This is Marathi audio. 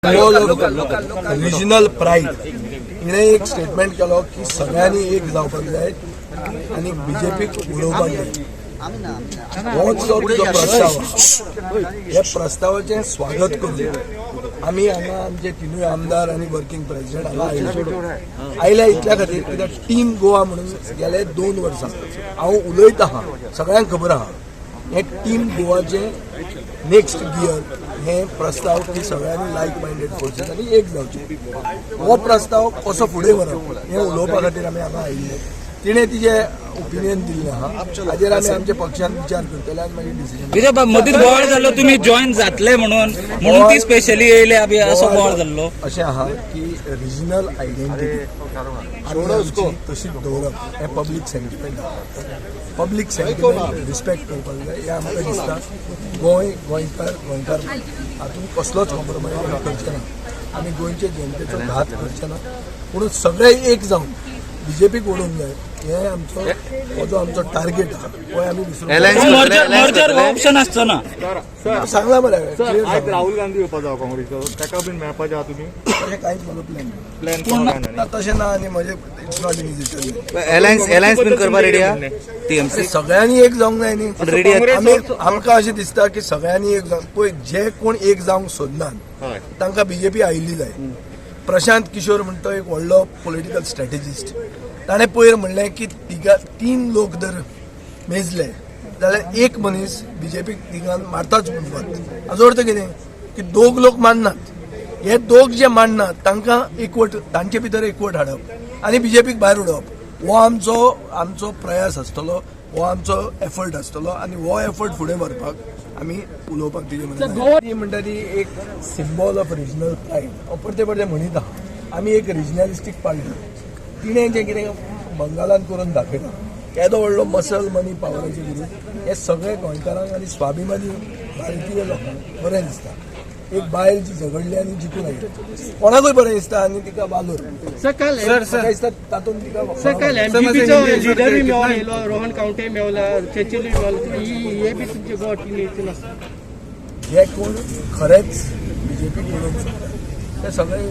रिजनल प्राईड हिने एक स्टेटमेंट केलो की सगळ्यांनी एक जावपाक जाय आणि बीजेपीक उडोवपाक जाय। होच जो तुजो प्रस्ताव हे प्रस्तावाचें स्वागत करून आमी हांगा आमचे तिनूय आमदार आणि वर्किंग प्रेसिडेंट हांगा आयल्या इतल्या खातीर कित्याक टीम गोवा म्हणून गेले 2 वर्सां हांव उलयता हा सगळ्यांक खबर आहा हे टीम गोवाचे नेक्स्ट गियर हे प्रस्ताव की सगळ्यांनी लायक मायंडेड फोर्सेस आणि एक जावचे। हो प्रस्ताव कसो फुडें व्हरप हे उलोवपा खातीर आमी हांगा आयिल्ले। तिणे तिचे ओपिनियन दिल्लें आहा हाजेर आमी आमच्या पक्षान विचार करतले आनी मागीर डिसिजन। मदींच बोवाळ जाल्लो तुमी जॉइन जातले म्हणून ती स्पेशली येयले आमी असो बोवाळ जाल्लो। अशें आहा की रिजनल आयडेंटिटी तशीच दवरप हे पब्लीक सेंटिमेंट आहा। पब्लीक सेंटिमेंट रिस्पेक्ट करपाक जाय हे आमकां दिसता। गोंयकार हातून कसलोच कॉम्प्रोमायज करचे ना। आमी गोंयचे जनतेचो घात करचे ना पूण सगळे एक जावन बीजेपीक ओडूंक जाय हे आमचो हो जो आमचो टार्गेट आहा पळय आमी मर्जर ऑप्शन आसचो ना सांगला मरे। राहुल गांधी येवपा जाय काँग्रेसचो ताका बीन मेळपाचे आहा तुमी तशें कांयच म्हाजो प्लॅन तशें ना आनी म्हजें it's not in is alliance बीन करपा रेडी आहा टीएमसी सगळ्यांनी एक जावंक जाय न्ही। आमकां अशें दिसता की सगळ्यांनी एक जावंक पळय जे कोण एक जावंक सोदनात तांकां बीजेपी आयिल्ली जाय। प्रशांत किशोर म्हणटा एक व्हडलो पॉलिटिकल स्ट्रॅटेजिस्ट ताणें पयर म्हणलें की 3 लोक जर मेजले जाल्यार एक मनीस बीजेपीक तिगान मारताच म्हणटात। हाजो अर्थ कितें की 2 लोक माननात हे 2 जे माननात तांकां एकवट तांचे भितर एकवट हाडप आनी बीजेपीक भायर उडोवप हो आमचो प्रयास आसतलो हो आमचो एफर्ट आसतलो आनी हो एफर्ट फुडें व्हरपाक आमी उलोवपाक ती म्हणटा ती एक सिम्बॉल ऑफ रिजनल प्रायड हांव परते म्हणीत आहा। आमी एक रिजनलिस्टीक पार्टी तिणें जें कितें बंगालान करून दाखयला केदो व्हडलो मसल मनी पावराचे विरूद्ध हे सगळे गोंयकारांक आनी स्वाभिमानी भारतीय लोकांक बरें दिसता। एक बायल जी झगडली आनी जिखून आयली कोणाकूय बरें दिसता आनी तिका वालोर दिसता तातूंत तिका रोहन कावटे मेवला चेचिली हे बी तुमचे गोट जे कोण खरेंच बीजेपीक उडोवंक सोदतात ते सगळे